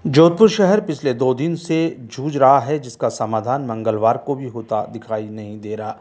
जोधपुर शहर पिछले 2 दिन से जूझ रहा है, जिसका समाधान मंगलवार को भी होता दिखाई नहीं दे रहा।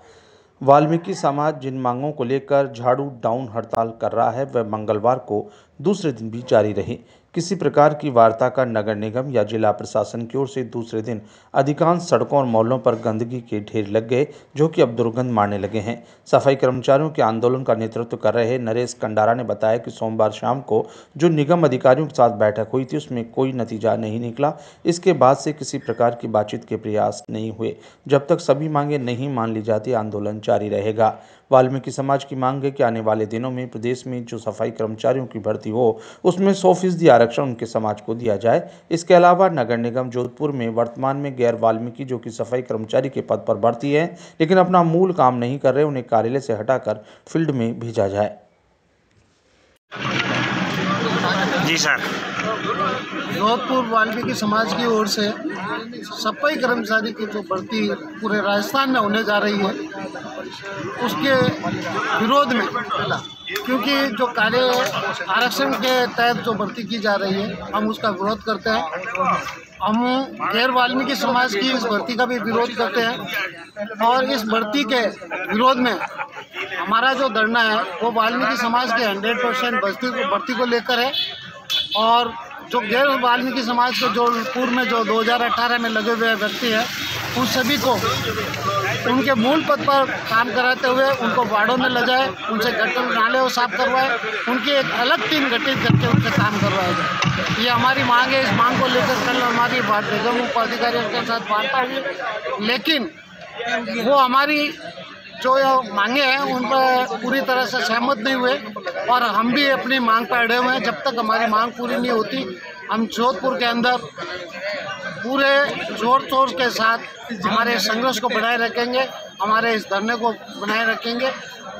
वाल्मीकि समाज जिन मांगों को लेकर झाड़ू डाउन हड़ताल कर रहा है, वह मंगलवार को दूसरे दिन भी जारी रही। किसी प्रकार की वार्ता का नगर निगम या जिला प्रशासन की ओर से दूसरे दिन अधिकांश सड़कों और मोहल्लों पर गंदगी के ढेर लग गए, जो कि अब दुर्गंध मारने लगे हैं। सफाई कर्मचारियों के आंदोलन का नेतृत्व कर रहे नरेश कंडारा ने बताया कि सोमवार शाम को जो निगम अधिकारियों के साथ बैठक हुई थी, उसमें कोई नतीजा नहीं निकला। इसके बाद से किसी प्रकार की बातचीत के प्रयास नहीं हुए। जब तक सभी मांगे नहीं मान ली जाती, आंदोलन जारी रहेगा। वाल्मीकि समाज की मांग है कि आने वाले दिनों में प्रदेश में जो सफाई कर्मचारियों की भर्ती हो, उसमें 100% आरक्षण उनके समाज को दिया जाए। इसके अलावा नगर निगम जोधपुर में वर्तमान में गैर वाल्मीकि जो कि सफाई कर्मचारी के पद पर भर्ती है, लेकिन अपना मूल काम नहीं कर रहे, उन्हें कार्यालय से हटाकर फील्ड में भेजा जाए। जी सर। जोधपुर वाल्मीकि समाज की ओर से सफाई कर्मचारी की जो भर्ती पूरे राजस्थान में होने जा रही है, उसके विरोध में, क्योंकि जो कार्य आरक्षण के तहत जो भर्ती की जा रही है, हम उसका विरोध करते हैं। हम गैर वाल्मीकि समाज की इस भर्ती का भी विरोध करते हैं और इस भर्ती के विरोध में हमारा जो धरना है वो वाल्मीकि समाज के 100% भर्ती को लेकर है। और जो गैर वाल्मीकि समाज के जो पूर्व में जो 2018 में लगे हुए व्यक्ति हैं, उन सभी को उनके मूल पद पर काम कराते हुए उनको वार्डों में ले जाए, उनसे गटर नाले और साफ करवाए, उनकी एक अलग टीम गठित करके उनसे काम करवाया जाए। ये हमारी मांग है। इस मांग को लेकर कल हमारी निगम उपाधिकारियों के साथ वार्ता हुई, लेकिन वो हमारी जो मांगे हैं उन पर पूरी तरह से सहमत नहीं हुए और हम भी अपनी मांग पर अड़े हुए हैं। जब तक हमारी मांग पूरी नहीं होती, हम जोधपुर के अंदर पूरे जोर शोर के साथ हमारे संघर्ष को बनाए रखेंगे, हमारे इस धरने को बनाए रखेंगे।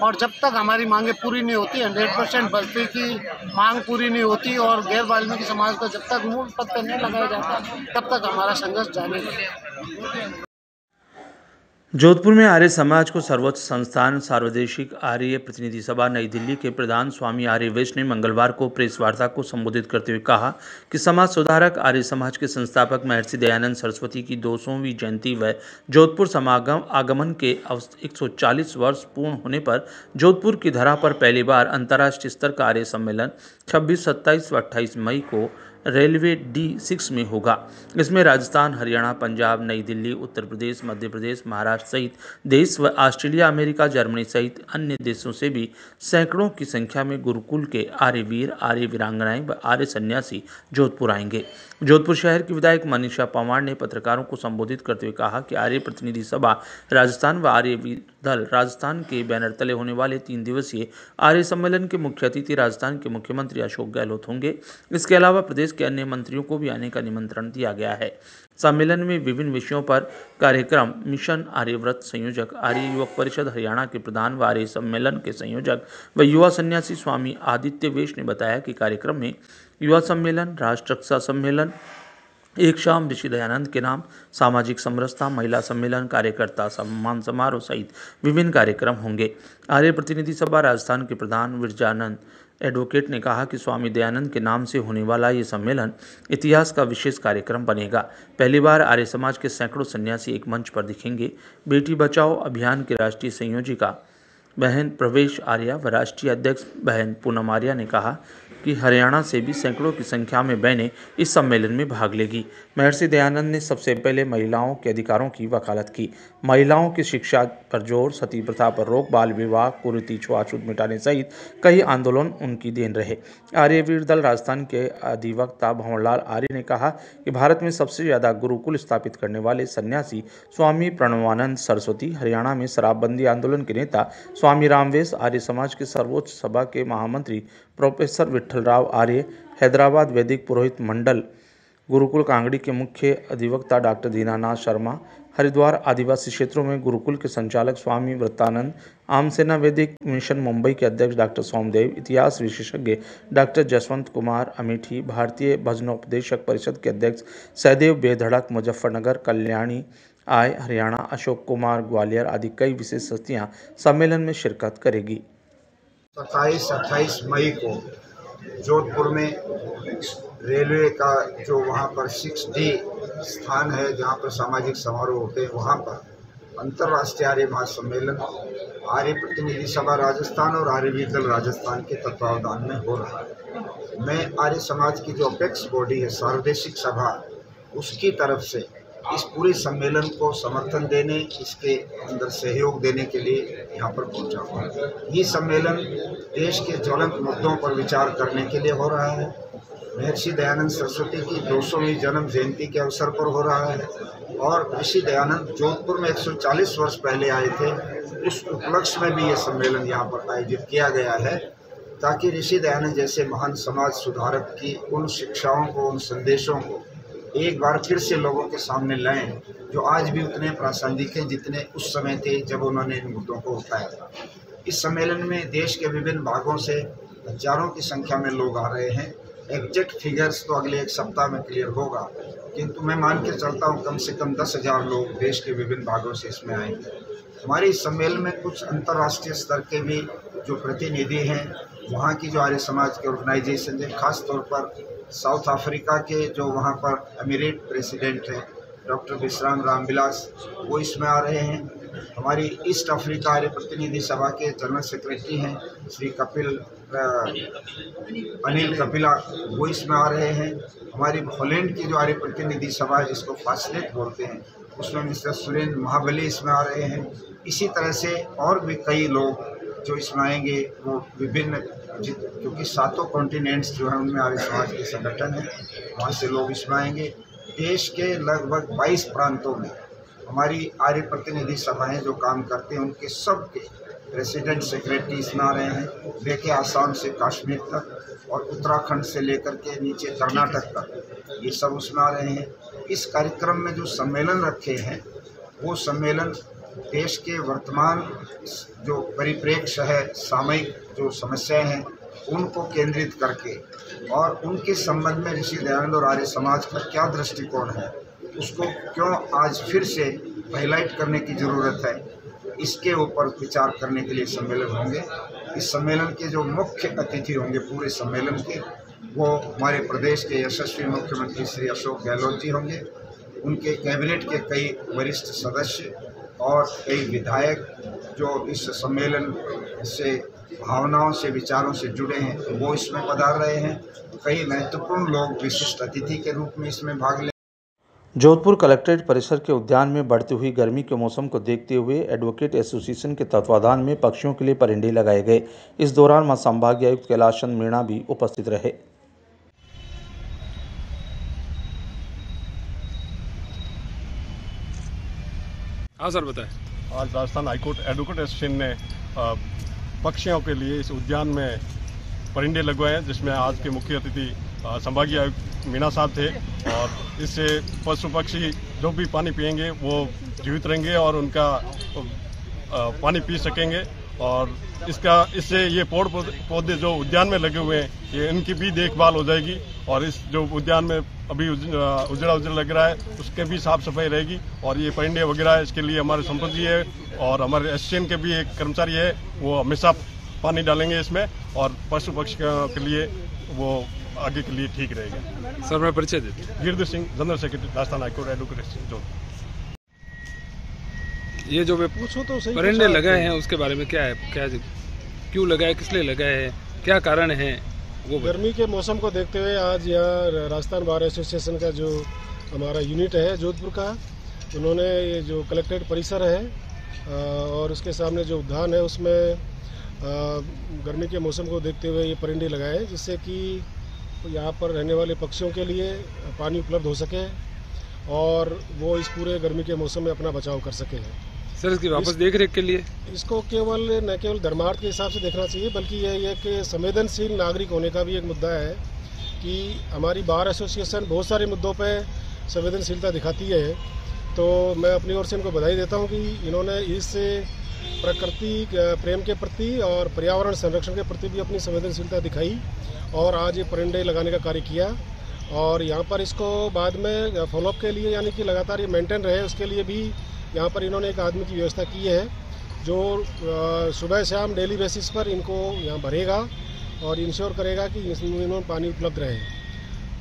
और जब तक हमारी मांगे पूरी नहीं होती, 100% भर्ती की मांग पूरी नहीं होती और गैर वाल्मीकि समाज को जब तक मूल पद पर नहीं लगाया जाता, तब तक हमारा संघर्ष जारी रहेगा। जोधपुर में आर्य समाज को सर्वोच्च संस्थान सार्वदेशिक आर्य प्रतिनिधि सभा नई दिल्ली के प्रधान स्वामी आर्य वैष्णव ने मंगलवार को प्रेस वार्ता को संबोधित करते हुए कहा कि समाज सुधारक आर्य समाज के संस्थापक महर्षि दयानंद सरस्वती की 200वीं जयंती व जोधपुर समागम आगमन के 140 वर्ष पूर्ण होने पर जोधपुर की धरा पर पहली बार अंतर्राष्ट्रीय स्तर का आर्य सम्मेलन 26, 27 व 28 मई को रेलवे D6 में होगा। इसमें राजस्थान, हरियाणा, पंजाब, नई दिल्ली, उत्तर प्रदेश, मध्य प्रदेश, महाराष्ट्र सहित देश व ऑस्ट्रेलिया, अमेरिका, जर्मनी सहित अन्य देशों से भी सैकड़ों की संख्या में गुरुकुल के आर्य वीर, आर्य वीरांगनाएं व आर्य सन्यासी जोधपुर आएंगे। जोधपुर शहर की विधायक मनीषा पंवार ने पत्रकारों को संबोधित करते हुए कहा कि आर्य प्रतिनिधि सभा राजस्थान व आर्य वीर दल राजस्थान के बैनर तले होने वाले 3 दिवसीय आर्य सम्मेलन के मुख्य अतिथि राजस्थान के मुख्यमंत्री अशोक गहलोत होंगे। इसके अलावा प्रदेश के अन्य मंत्रियों को भी आने का निमंत्रण दिया गया है। सम्मेलन में विभिन्न विषयों पर कार्यक्रम मिशन आर्यव्रत संयोजक, आर्य युवक परिषद हरियाणा के प्रधान व आर्य सम्मेलन के संयोजक व युवा सन्यासी स्वामी आदित्य वेश ने बताया कि कार्यक्रम में युवा सम्मेलन, राष्ट्र रक्षा सम्मेलन, एक शाम ऋषि दयानंद के नाम, सामाजिक समरसता, महिला सम्मेलन, कार्यकर्ता सम्मान समारोह सहित विभिन्न कार्यक्रम होंगे। आर्य प्रतिनिधि सभा राजस्थान के प्रधान विरजानंद एडवोकेट ने कहा कि स्वामी दयानंद के नाम से होने वाला ये सम्मेलन इतिहास का विशेष कार्यक्रम बनेगा। पहली बार आर्य समाज के सैकड़ों सन्यासी एक मंच पर दिखेंगे। बेटी बचाओ अभियान की राष्ट्रीय संयोजिका बहन प्रवेश आर्या व राष्ट्रीय अध्यक्ष बहन पूनम आर्या ने कहा कि हरियाणा से भी सैकड़ों की संख्या में बहनें इस सम्मेलन में भाग लेगी। महर्षि दयानंद ने सबसे पहले महिलाओं के अधिकारों की वकालत की, महिलाओं की शिक्षा पर जोर, सती प्रथा पर रोक, बाल विवाह, कुरीति, छुआछूत मिटाने सहित कई आंदोलन उनकी देन रहे। आर्य वीर दल राजस्थान के अधिवक्ता भंवरलाल आर्य ने कहा कि भारत में सबसे ज्यादा गुरुकुल स्थापित करने वाले सन्यासी स्वामी प्रणवानंद सरस्वती, हरियाणा में शराबबंदी आंदोलन के नेता स्वामी रामवेश, आर्य समाज के सर्वोच्च सभा के महामंत्री प्रोफेसर विठलराव आर्य, हैदराबाद वैदिक पुरोहित मंडल, गुरुकुल कांगड़ी के मुख्य अधिवक्ता डॉक्टर दीनानाथ शर्मा, हरिद्वार आदिवासी क्षेत्रों में गुरुकुल के संचालक स्वामी व्रतानंद, आमसेना वैदिक मिशन मुंबई के अध्यक्ष डॉक्टर सोमदेव, इतिहास विशेषज्ञ डॉक्टर जसवंत कुमार अमेठी, भारतीय भजनोपदेशक परिषद के अध्यक्ष सहदेव बेधड़क मुजफ्फरनगर, कल्याणी आय हरियाणा, अशोक कुमार ग्वालियर आदि कई विशेष हस्तियां सम्मेलन में शिरकत करेगी। 27-28 मई को जोधपुर में रेलवे का जो वहाँ पर 6D स्थान है जहाँ पर सामाजिक समारोह होते हैं, वहाँ पर अंतर्राष्ट्रीय आर्य महासम्मेलन आर्य प्रतिनिधि सभा राजस्थान और आर्यवीर दल राजस्थान के तत्वावधान में हो रहा है। मैं आर्य समाज की जो अपेक्स बॉडी है सार्वदेशिक सभा, उसकी तरफ से इस पूरे सम्मेलन को समर्थन देने, इसके अंदर सहयोग देने के लिए यहाँ पर पहुँचा हूँ। ये सम्मेलन देश के ज्वलंत मुद्दों पर विचार करने के लिए हो रहा है। महर्षि दयानंद सरस्वती की 200वीं जन्म जयंती के अवसर पर हो रहा है और ऋषि दयानंद जोधपुर में 140 वर्ष पहले आए थे। उस उपलक्ष्य में भी ये सम्मेलन यहाँ पर आयोजित किया गया है ताकि ऋषि दयानंद जैसे महान समाज सुधारक की उन शिक्षाओं को, उन संदेशों को एक बार फिर से लोगों के सामने लाएं जो आज भी उतने प्रासंगिक हैं जितने उस समय थे जब उन्होंने इन मुद्दों को उठाया था। इस सम्मेलन में देश के विभिन्न भागों से हजारों की संख्या में लोग आ रहे हैं। एग्जैक्ट फिगर्स तो अगले एक सप्ताह में क्लियर होगा, किंतु मैं मान के चलता हूँ कम से कम 10,000 लोग देश के विभिन्न भागों से इसमें आएंगे। हमारे इस सम्मेलन में कुछ अंतर्राष्ट्रीय स्तर के भी जो प्रतिनिधि हैं, वहाँ की जो आर्य समाज के ऑर्गेनाइजेशन है, खास तौर पर साउथ अफ्रीका के जो वहाँ पर एमिरेट प्रेसिडेंट हैं डॉक्टर विश्राम रामविलास, वो इसमें आ रहे हैं। हमारी ईस्ट अफ्रीका आर्य प्रतिनिधि सभा के जनरल सेक्रेटरी हैं श्री अनिल कपिला, वो इसमें आ रहे हैं। हमारी हॉलैंड की जो आर्य प्रतिनिधि सभा है जिसको फास्लेट बोलते हैं, उसमें मिस्टर सुरेंद्र महाबली इसमें आ रहे हैं। इसी तरह से और भी कई लोग जो इसमें आएंगे, वो विभिन्न क्योंकि 7 कॉन्टिनेंट्स जो हैं उनमें आर्य समाज के संगठन हैं, वहाँ से लोग इसमें आएंगे। देश के लगभग 22 प्रांतों में हमारी आर्य प्रतिनिधि सभाएं जो काम करते हैं, उनके सब के प्रेसिडेंट सेक्रेटरी इसमें आ रहे हैं, लेके आसाम से कश्मीर तक और उत्तराखंड से लेकर के नीचे कर्नाटक तक, ये सब उसमें आ रहे हैं। इस कार्यक्रम में जो सम्मेलन रखे हैं, वो सम्मेलन देश के वर्तमान जो परिप्रेक्ष्य है, सामयिक जो समस्याएं हैं, उनको केंद्रित करके और उनके संबंध में ऋषि दयानंद और आर्य समाज का क्या दृष्टिकोण है, उसको क्यों आज फिर से हाईलाइट करने की ज़रूरत है, इसके ऊपर विचार करने के लिए सम्मेलन होंगे। इस सम्मेलन के जो मुख्य अतिथि होंगे पूरे सम्मेलन के, वो हमारे प्रदेश के यशस्वी मुख्यमंत्री श्री अशोक गहलोत जी होंगे। उनके कैबिनेट के कई वरिष्ठ सदस्य और कई विधायक जो इस सम्मेलन से भावनाओं से, विचारों से जुड़े हैं, वो इसमें पधार रहे हैं। कई महत्वपूर्ण लोग विशिष्ट अतिथि के रूप में इसमें भाग ले। जोधपुर कलेक्ट्रेट परिसर के उद्यान में बढ़ती हुई गर्मी के मौसम को देखते हुए एडवोकेट एसोसिएशन के तत्वाधान में पक्षियों के लिए परिंडे लगाए गए। इस दौरान संभागीय आयुक्त कैलाश चंद मीणा भी उपस्थित रहे। हाँ सर, बताएं। आज राजस्थान हाईकोर्ट एडवोकेट एसोसिएशन ने पक्षियों के लिए इस उद्यान में परिंदे लगवाए हैं, जिसमें आज के मुख्य अतिथि संभागीय आयुक्त मीणा साहब थे। और इससे पशु पक्षी जो भी पानी पिएंगे वो जीवित रहेंगे और उनका पानी पी सकेंगे। और इससे ये पेड़ पौधे जो उद्यान में लगे हुए हैं, ये इनकी भी देखभाल हो जाएगी। और इस जो उद्यान में अभी उजड़ा लग रहा है, उसके भी साफ सफाई रहेगी। और ये परिंदे वगैरह, इसके लिए हमारे संपत्ति है और हमारे एसोसिएशन के भी एक कर्मचारी है, वो हमेशा पानी डालेंगे इसमें, और पशु पक्षी के लिए वो आगे के लिए ठीक रहेगा। सर, मैं परिचय देता हूं। Girdhar Singh, general secretary Rajasthan high court advocate association. ये जो मैं पूछो तो सही, परिंदे लगाए हैं उसके बारे में क्या है, क्यों लगाए, किस लिए लगाए हैं, क्या कारण है? वो गर्मी के मौसम को देखते हुए आज यहाँ राजस्थान बार एसोसिएशन का जो हमारा यूनिट है जोधपुर का, उन्होंने ये जो कलेक्ट्रेट परिसर है और उसके सामने जो उद्यान है, उसमें गर्मी के मौसम को देखते हुए ये परिंदे लगाए, जिससे कि यहाँ पर रहने वाले पक्षियों के लिए पानी उपलब्ध हो सके और वो इस पूरे गर्मी के मौसम में अपना बचाव कर सके। सर, इसकी वापस देख रेख के लिए इसको न केवल धर्मार्थ के हिसाब से देखना चाहिए, बल्कि ये कि संवेदनशील नागरिक होने का भी एक मुद्दा है कि हमारी बार एसोसिएशन बहुत सारे मुद्दों पे संवेदनशीलता दिखाती है। तो मैं अपनी ओर से इनको बधाई देता हूँ कि इन्होंने इस प्रकृति प्रेम के प्रति और पर्यावरण संरक्षण के प्रति भी अपनी संवेदनशीलता दिखाई और आज ये परिंदे लगाने का कार्य किया। और यहाँ पर इसको बाद में फॉलोअप के लिए, यानी कि लगातार ये मेंटेन रहे, उसके लिए भी यहाँ पर इन्होंने एक आदमी की व्यवस्था की है जो सुबह शाम डेली बेसिस पर इनको यहाँ भरेगा और इंश्योर करेगा कि मिनिमम पानी उपलब्ध रहे।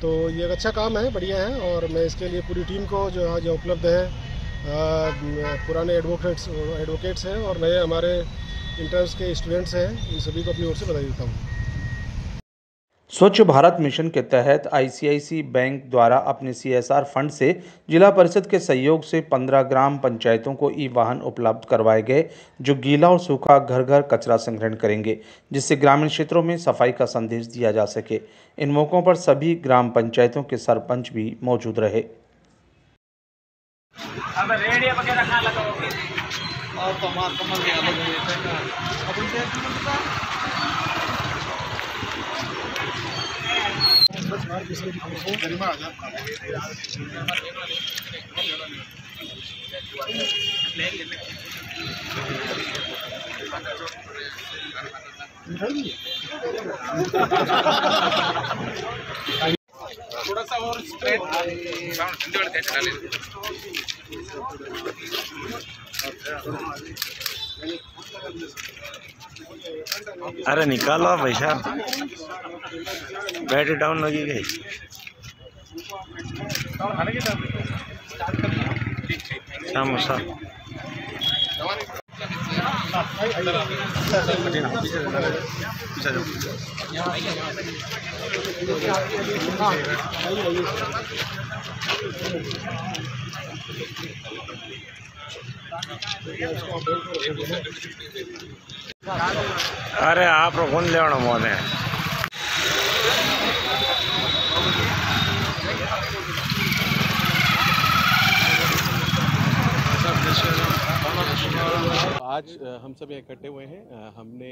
तो ये एक अच्छा काम है, बढ़िया है, और मैं इसके लिए पूरी टीम को जो यहाँ जो उपलब्ध है, पुराने एडवोकेट्स हैं और नए हमारे इंटर्न्स के स्टूडेंट्स हैं, इन सभी को अपनी ओर से बधाई देता हूँ। स्वच्छ भारत मिशन के तहत आईसीआईसी बैंक द्वारा अपने सीएसआर फंड से जिला परिषद के सहयोग से 15 ग्राम पंचायतों को ई वाहन उपलब्ध करवाए गए, जो गीला और सूखा घर घर कचरा संग्रहण करेंगे, जिससे ग्रामीण क्षेत्रों में सफाई का संदेश दिया जा सके। इन मौकों पर सभी ग्राम पंचायतों के सरपंच भी मौजूद रहे। थोड़ा सा और स्ट्रेट अरे निकालो पैसा, बैटरी डाउन लगी गई। समोसा अरे आप कौन ले मोने आज हम सब यहाँ इकट्ठे हुए हैं। हमने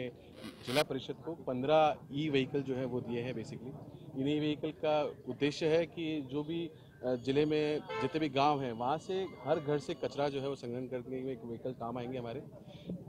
जिला परिषद को 15 ई व्हीकल जो है वो दिए हैं। बेसिकली इन ई व्हीकल का उद्देश्य है कि जो भी ज़िले में जितने भी गांव हैं वहाँ से हर घर से कचरा जो है वो संग्रहण करने में एक व्हीकल काम आएंगे हमारे।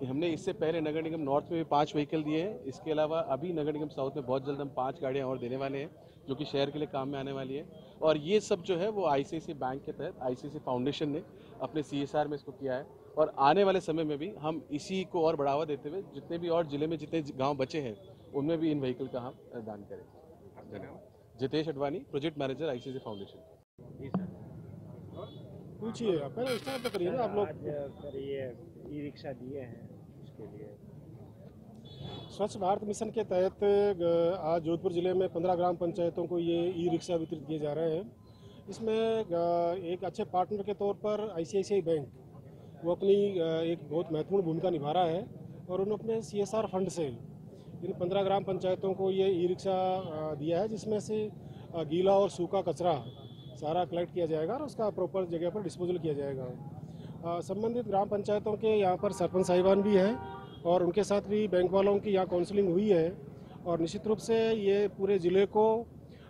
हमने इससे पहले नगर निगम नॉर्थ में भी 5 व्हीकल दिए हैं। इसके अलावा अभी नगर निगम साउथ में बहुत जल्द हम 5 गाड़ियाँ और देने वाले हैं, जो कि शहर के लिए काम में आने वाली है। और ये सब जो है वो आईसीआईसी बैंक के तहत आईसीआईसी फाउंडेशन ने अपने सीएसआर में इसको किया है। और आने वाले समय में भी हम इसी को और बढ़ावा देते हुए जितने भी और ज़िले में जितने गांव बचे हैं उनमें भी इन व्हीकल का हम दान करेंगे। धन्यवाद। Jitesh Advani, project manager, ICIC foundation. पूछिए आप, पहले स्टार्ट तो करिए ना आप लोग। ये ई रिक्शा दिए हैं उसके लिए। स्वच्छ भारत मिशन के तहत आज जोधपुर ज़िले में 15 ग्राम पंचायतों को ये ई रिक्शा वितरित किए जा रहे हैं। इसमें एक अच्छे पार्टनर के तौर पर आईसीआईसीआई बैंक वो अपनी एक बहुत महत्वपूर्ण भूमिका निभा रहा है और उन्होंने अपने सीएसआर फंड से इन 15 ग्राम पंचायतों को ये ई रिक्शा दिया है, जिसमें से गीला और सूखा कचरा सारा कलेक्ट किया जाएगा और उसका प्रॉपर जगह पर डिस्पोजल किया जाएगा। संबंधित ग्राम पंचायतों के यहाँ पर सरपंच साहिबान भी हैं और उनके साथ भी बैंक वालों की यहाँ काउंसलिंग हुई है और निश्चित रूप से ये पूरे ज़िले को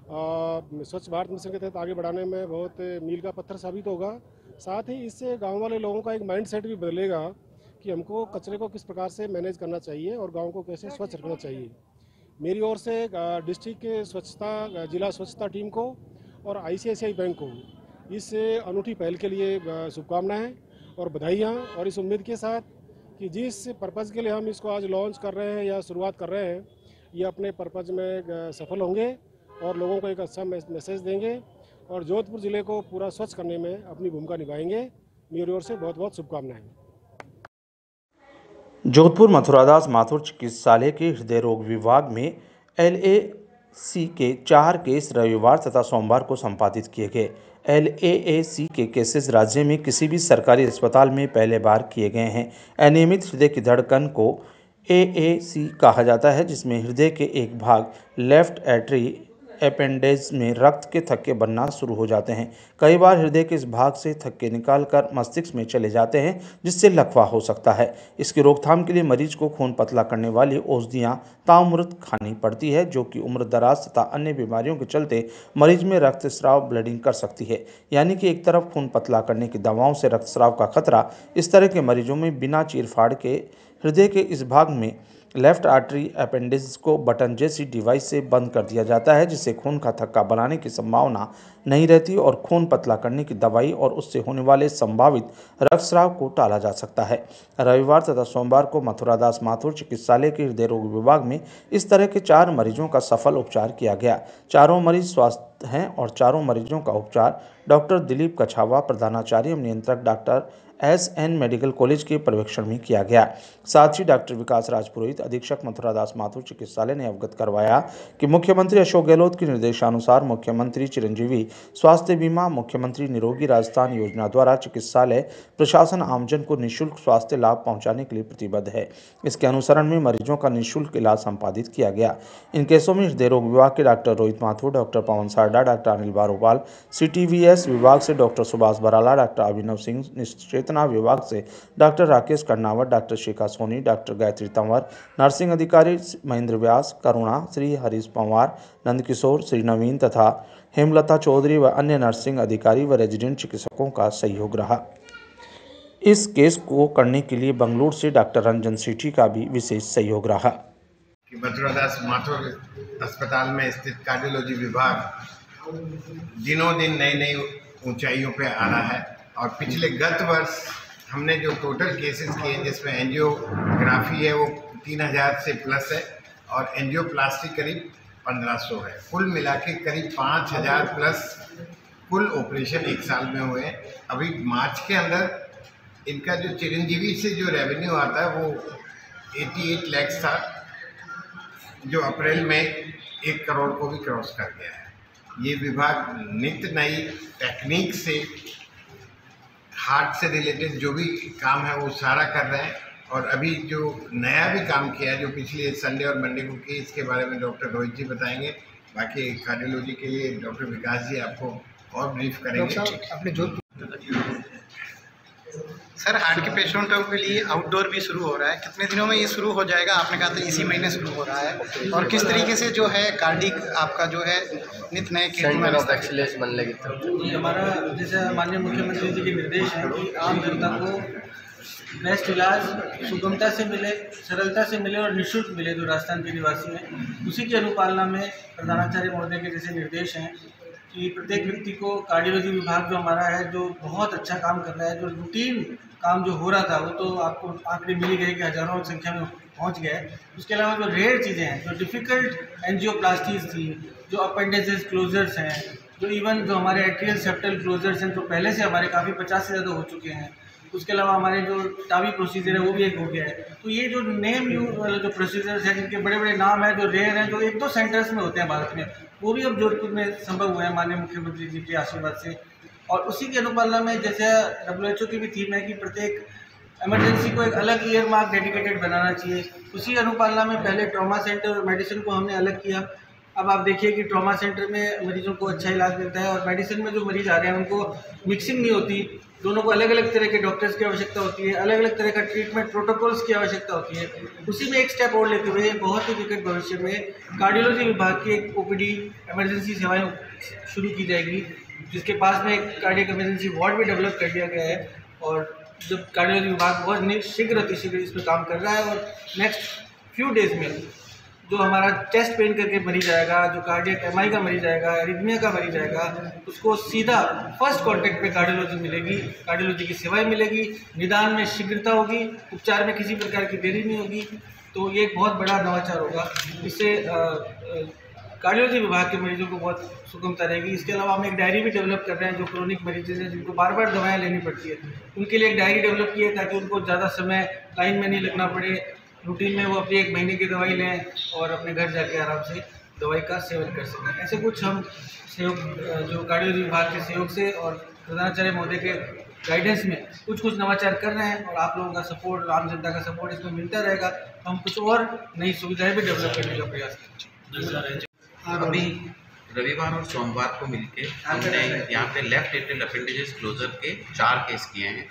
स्वच्छ भारत मिशन के तहत आगे बढ़ाने में बहुत मील का पत्थर साबित होगा। साथ ही इससे गांव वाले लोगों का एक माइंड सेट भी बदलेगा कि हमको कचरे को किस प्रकार से मैनेज करना चाहिए और गांव को कैसे स्वच्छ रखना चाहिए। मेरी ओर से डिस्ट्रिक्ट के स्वच्छता जिला स्वच्छता टीम को और आईसीआईसीआई बैंक को इस अनूठी पहल के लिए शुभकामनाएं और बधाइयाँ, और इस उम्मीद के साथ कि जिस पर्पज़ के लिए हम इसको आज लॉन्च कर रहे हैं या शुरुआत कर रहे हैं, ये अपने पर्पज़ में सफल होंगे और लोगों को एक अच्छा मैसेज देंगे और जोधपुर ज़िले को पूरा स्वच्छ करने में अपनी भूमिका निभाएंगे। मेरी ओर से बहुत बहुत शुभकामनाएं। जोधपुर मथुरादास माथुर चिकित्सालय के हृदय रोग विभाग में LAC के 4 केस रविवार तथा सोमवार को संपादित किए गए। LAC के केसेस राज्य में किसी भी सरकारी अस्पताल में पहले बार किए गए हैं। अनियमित हृदय की धड़कन को AAC कहा जाता है, जिसमें हृदय के एक भाग लेफ्ट एट्री अपेंडेज में रक्त के थक्के बनना शुरू हो जाते हैं। कई बार हृदय के इस भाग से थक्के निकालकर मस्तिष्क में चले जाते हैं, जिससे लकवा हो सकता है। इसकी रोकथाम के लिए मरीज को खून पतला करने वाली औषधियाँ ताउम्र खानी पड़ती है, जो कि उम्र दराज तथा अन्य बीमारियों के चलते मरीज में रक्तस्राव ब्लीडिंग कर सकती है। यानी कि एक तरफ खून पतला करने की दवाओं से रक्तस्राव का खतरा। इस तरह के मरीजों में बिना चीरफाड़ के हृदय के इस भाग में लेफ्ट आर्टरी अपेंडिक्स को बटन जैसी डिवाइस से बंद कर दिया जाता है, जिससे खून का थक्का बनाने की संभावना नहीं रहती और खून पतला करने की दवाई और उससे होने वाले संभावित रक्तस्राव को टाला जा सकता है। रविवार तथा सोमवार को मथुरादास माथुर चिकित्सालय के हृदय रोग विभाग में इस तरह के 4 मरीजों का सफल उपचार किया गया। चारों मरीज स्वस्थ हैं और चारों मरीजों का उपचार डॉक्टर दिलीप कछावा, प्रधानाचार्य नियंत्रक डॉक्टर SN मेडिकल कॉलेज के पर्यवेक्षण में किया गया। साथ ही डॉक्टर विकास राज पुरोहित, अधीक्षक मथुरादास माथुर चिकित्सालय ने अवगत करवाया कि मुख्यमंत्री अशोक गहलोत के निर्देशानुसार मुख्यमंत्री चिरंजीवी स्वास्थ्य बीमा, मुख्यमंत्री निरोगी राजस्थान योजना द्वारा चिकित्सालय प्रशासन आमजन को निःशुल्क स्वास्थ्य लाभ पहुंचाने के लिए प्रतिबद्ध है। इसके अनुसरण में मरीजों का निःशुल्क इलाज संपादित किया गया। इन केसों में हृदय रोग विभाग के डॉक्टर रोहित माथुर, डॉक्टर पवन सारडा, डॉक्टर अनिल बारोवाल, CTVS विभाग से डॉक्टर सुभाष बराला, डॉक्टर अभिनव सिंह, चेतना विभाग से डॉक्टर राकेश कर्नावत, डॉक्टर शिखा सोनी, डॉक्टर गायत्री तंवर, नर्सिंग अधिकारी महेंद्र व्यास, करुणा, श्री हरीश पंवार, नंदकिशोर, श्री नवीन तथा हेमलता चौधरी व अन्य नर्सिंग अधिकारी व रेजिडेंट चिकित्सकों का सहयोग रहा। इस केस को करने के लिए बंगलुरु से डॉक्टर रंजन सेठी का भी विशेष सहयोग रहा। मथुरादास माथुर अस्पताल में स्थित कार्डियोलॉजी विभाग दिनों दिन नई नई ऊंचाइयों पे आ रहा है और पिछले गत वर्ष हमने जो टोटल केसेस किए हैं जिसमें एंजियोग्राफी है वो 3000 से प्लस है और एंजियोप्लास्टी करीब 1500 है। कुल मिला के करीब 5000 प्लस कुल ऑपरेशन एक साल में हुए हैं। अभी मार्च के अंदर इनका जो चिरंजीवी से जो रेवेन्यू आता है वो 88 लाख था, जो अप्रैल में 1 करोड़ को भी क्रॉस कर गया है। ये विभाग नित्य नई टेक्निक से हार्ट से रिलेटेड जो भी काम है वो सारा कर रहे हैं और अभी जो नया भी काम किया है जो पिछले संडे और मंडे को किया, इसके बारे में डॉक्टर रोहित जी बताएंगे। बाकी कार्डियोलॉजी के लिए डॉक्टर विकास जी आपको और ब्रीफ करेंगे। अपने जो सर हार्ट के पेशेंटों के लिए आउटडोर भी शुरू हो रहा है, कितने दिनों में ये शुरू हो जाएगा? आपने कहा था इसी महीने शुरू हो रहा है और किस तरीके से जो है कार्डिक आपका जो है नित्य नए सेंटर ऑफ एक्सीलेंस बनने की तरफ हमारा जैसे माननीय मुख्यमंत्री जी के निर्देश है कि आम जनता को बेस्ट इलाज सुगमता से मिले, सरलता से मिले और निःशुल्क मिले जो राजस्थान के निवासी हैं, उसी की अनुपालना में प्रधानाचार्य महोदय के जैसे निर्देश हैं कि प्रत्येक व्यक्ति को कार्डियोलॉजी विभाग जो हमारा है जो बहुत अच्छा काम कर रहा है, जो रूटीन काम जो हो रहा था वो तो आपको आंकड़े मिल गए कि हज़ारों की संख्या में पहुंच गए। उसके अलावा जो रेयर चीज़ें हैं, जो डिफ़िकल्ट एंजियोप्लास्टीज थी, जो अपेंडिसेस क्लोजर्स हैं, जो इवन जो हमारे एट्रियल सेप्टल क्लोजर्स हैं जो पहले से हमारे काफ़ी 50 से ज़्यादा हो चुके हैं, उसके अलावा हमारे जो टावी प्रोसीजर है वो भी एक हो गया है। तो ये जो नेम यू वाले जो प्रोसीजर्स हैं जिनके बड़े बड़े नाम हैं, जो रेयर हैं, जो 1-2 सेंटर्स में होते हैं भारत में, वो भी अब जोधपुर में संभव हुए हैं माननीय मुख्यमंत्री जी के आशीर्वाद से। और उसी की अनुपालना में जैसे WHO की भी थीम है कि प्रत्येक इमरजेंसी को एक अलग ईयर मार्क डेडिकेटेड बनाना चाहिए, उसी अनुपालना में पहले ट्रॉमा सेंटर और मेडिसिन को हमने अलग किया। अब आप देखिए कि ट्रॉमा सेंटर में मरीजों को अच्छा इलाज मिलता है और मेडिसिन में जो मरीज आ रहे हैं उनको मिक्सिंग नहीं होती, दोनों को अलग अलग तरह के डॉक्टर्स की आवश्यकता होती है, अलग अलग तरह का ट्रीटमेंट प्रोटोकॉल्स की आवश्यकता होती है। उसी में एक स्टेप और लेते हुए बहुत ही निकट भविष्य में कार्डियोलॉजी विभाग की एक OPD इमरजेंसी सेवाएं शुरू की जाएगी, जिसके पास में एक कार्डियक इमरजेंसी वार्ड भी डेवलप कर दिया गया है और जब कार्डियोलॉजी विभाग बहुत शीघ्र अतिशीघ्र इसमें काम कर रहा है और नेक्स्ट फ्यू डेज में जो हमारा चेस्ट पेन करके मरीज आएगा, जो कार्डियक MI का मरीज आएगा, एरिथमिया का मरीज आएगा, उसको सीधा फर्स्ट कांटेक्ट पे कार्डियोलॉजी मिलेगी, कार्डियोलॉजी की सेवाएं मिलेगी, निदान में शीघ्रता होगी, उपचार में किसी प्रकार की देरी नहीं होगी। तो ये एक बहुत बड़ा नवाचार होगा, इससे कार्डियोलॉजी विभाग के मरीजों को बहुत सुगमता रहेगी। इसके अलावा हम एक डायरी भी डेवलप कर रहे हैं, जो क्रोनिक मरीज हैं जिनको बार बार दवाएँ लेनी पड़ती है, उनके लिए एक डायरी डेवलप की है ताकि उनको ज़्यादा समय लाइन में नहीं लगना पड़े, रूटीन में वो अपनी 1 महीने की दवाई लें और अपने घर जाके आराम से दवाई का सेवन कर सकें। ऐसे कुछ हम सहयोग जो कार्डियोलॉजी विभाग के सहयोग से और प्रधानाचार्य महोदय के गाइडेंस में कुछ नवाचार कर रहे हैं और आप लोगों का सपोर्ट, आम जनता का सपोर्ट इसमें मिलता रहेगा। तो हम कुछ और नई सुविधाएं भी डेवलप करने का प्रयास करेंगे। अभी रविवार और सोमवार को मिलके हमने यहाँ पे लेफ्ट एट्रियल अपेंडिसेस क्लोजर के 4 केस किए हैं।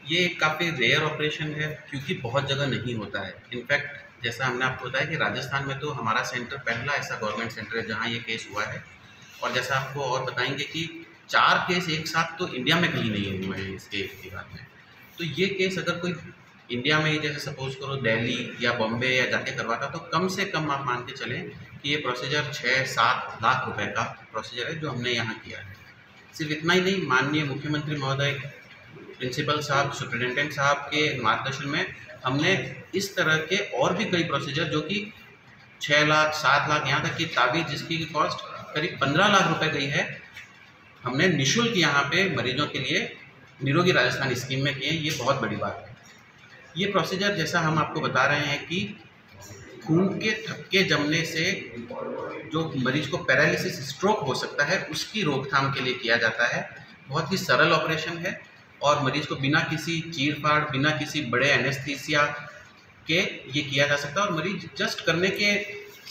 ये काफ़ी रेयर ऑपरेशन है क्योंकि बहुत जगह नहीं होता है। इनफैक्ट जैसा हमने आपको बताया कि राजस्थान में तो हमारा सेंटर पहला ऐसा गवर्नमेंट सेंटर है जहाँ ये केस हुआ है और जैसा आपको और बताएंगे कि 4 केस एक साथ तो इंडिया में कहीं नहीं हुए हैं इसके इतिहास में। तो ये केस अगर कोई इंडिया में ही जैसे सपोज करो दिल्ली या बॉम्बे या जाके करवाता तो कम से कम आप मान के चलें कि ये प्रोसीजर 6-7 लाख रुपए का प्रोसीजर है जो हमने यहाँ किया है। सिर्फ इतना ही नहीं, माननीय मुख्यमंत्री महोदय, प्रिंसिपल साहब, सुप्रिटेंडेंट साहब के मार्गदर्शन में हमने इस तरह के और भी कई प्रोसीजर जो कि 6 लाख 7 लाख यहाँ तक की ताबीज़ जिसकी कॉस्ट करीब 15 लाख रुपए गई है, हमने निःशुल्क यहाँ पे मरीजों के लिए निरोगी राजस्थान स्कीम में किए। ये बहुत बड़ी बात है। ये प्रोसीजर जैसा हम आपको बता रहे हैं कि खून के थक्के जमने से जो मरीज को पैरालिसिस, स्ट्रोक हो सकता है, उसकी रोकथाम के लिए किया जाता है। बहुत ही सरल ऑपरेशन है और मरीज को बिना किसी चीर-फाड़, बिना किसी बड़े एनेस्थीसिया के ये किया जा सकता है और मरीज जस्ट करने के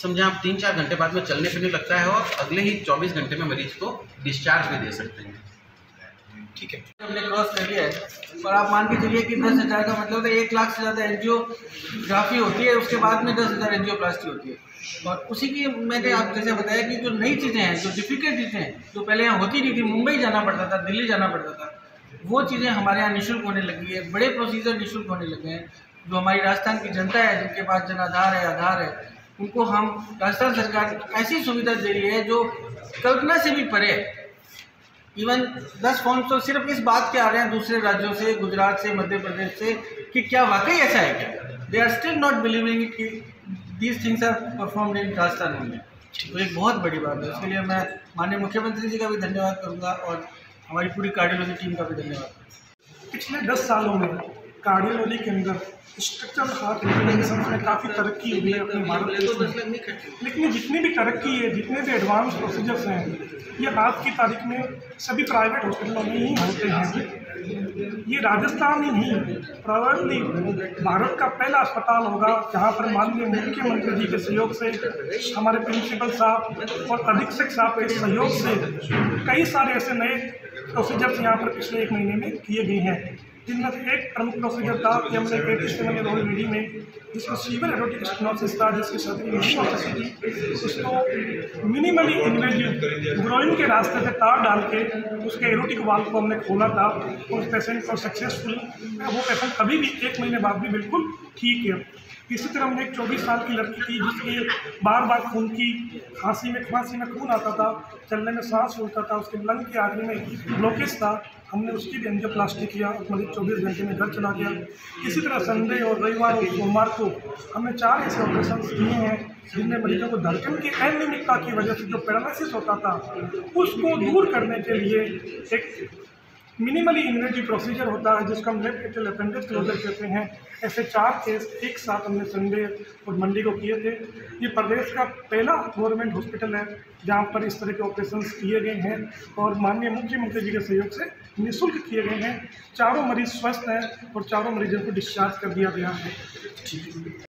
समझे आप 3-4 घंटे बाद में चलने फिरने लगता है और अगले ही 24 घंटे में मरीज को डिस्चार्ज भी दे सकते हैं। ठीक है, हमने क्रॉस कर लिया है और आप मान के चलिए कि 10,000 का मतलब है 1 लाख से ज़्यादा एंजियोग्राफी होती है, उसके बाद में 10,000 एंजियोप्लास्टी होती है। और उसी की मैंने आप जैसे बताया कि जो नई चीज़ें हैं, जो डिफ़िकल्ट चीज़ें हैं, जो पहले यहाँ होती नहीं थी, मुंबई जाना पड़ता था, दिल्ली जाना पड़ता था, वो चीज़ें हमारे यहाँ निःशुल्क होने लगी है। बड़े प्रोसीजर निःशुल्क होने लगे हैं। जो हमारी राजस्थान की जनता है, जिनके पास जनाधार है, आधार है, उनको हम राजस्थान सरकार ऐसी सुविधा दे रही है जो कल्पना से भी परे है। इवन 10 फॉर्म तो सिर्फ इस बात के आ रहे हैं दूसरे राज्यों से, गुजरात से, मध्य प्रदेश से, कि क्या वाकई ऐसा है क्या। They are still not believing it कि these things are performed in Rajasthan only. तो एक बहुत बड़ी बात है। उसके लिए मैं माननीय मुख्यमंत्री जी का भी धन्यवाद करूँगा और हमारी पूरी कार्डियोलॉजी टीम का भी धन्यवाद। पिछले 10 सालों में कार्डियोलॉजी के अंदर स्ट्रक्चरल हार्ट रिप्लेसमेंट में काफ़ी तरक्की हुई है अपने भारत देश में। लेकिन जितनी भी तरक्की है, जितने भी एडवांस प्रोसीजर्स हैं, ये आज की तारीख में सभी प्राइवेट हॉस्पिटलों में ही होते हैं। ये राजस्थान ही नहीं, प्रोबेबली भारत का पहला अस्पताल होगा जहाँ पर माननीय मुख्यमंत्री जी के सहयोग से, हमारे प्रिंसिपल साहब और अधीक्षक साहब के सहयोग से कई सारे ऐसे नए प्रोसीजर्स यहाँ पर पिछले 1 महीने में किए गए हैं। जिनमें से एक प्रमुख प्रोसीजर था कि हमने रोल मेडी में जिसको सीवर एरोटिक स्टेनोसिस था, जिसकी सर्जरी नहीं हो सकी थी, उसको मिनिमली इन्वेजिव ग्रोइन के रास्ते से तार डाल के उसके एरोटिक वाल्व को हमने खोला था और उस पेशेंट को सक्सेसफुल, वो पेशेंट अभी भी 1 महीने बाद भी बिल्कुल ठीक है। इसी तरह हमने एक 24 साल की लड़की थी जिसकी बार बार खून की खांसी में खून आता था, चलने में सांस फूलता था, उसके लंग की आर्टरी में ब्लॉकेज था। हमने उसकी भी एंजियोप्लास्टी किया, मरीज 24 घंटे में घर चला गया। इसी तरह संडे और रविवार और सोमवार को हमने 4 ऐसे ऑपरेशन किए हैं जिनमें मरीजों को धड़कन की अनियमितता की वजह से जो पैरालिसिस होता था उसको दूर करने के लिए एक मिनिमली इन्वेजिव प्रोसीजर होता है जिसको हम लेफ्ट एट्रियल अपेंडिक्स क्लोजर कहते हैं। ऐसे 4 केस एक साथ हमने संडे और मंडे को किए थे। ये प्रदेश का पहला गवर्नमेंट हॉस्पिटल है जहाँ पर इस तरह के ऑपरेशन किए गए हैं और माननीय मुख्यमंत्री जी के सहयोग से निःशुल्क किए गए हैं। चारों मरीज स्वस्थ हैं और चारों मरीजों को डिस्चार्ज कर दिया गया है।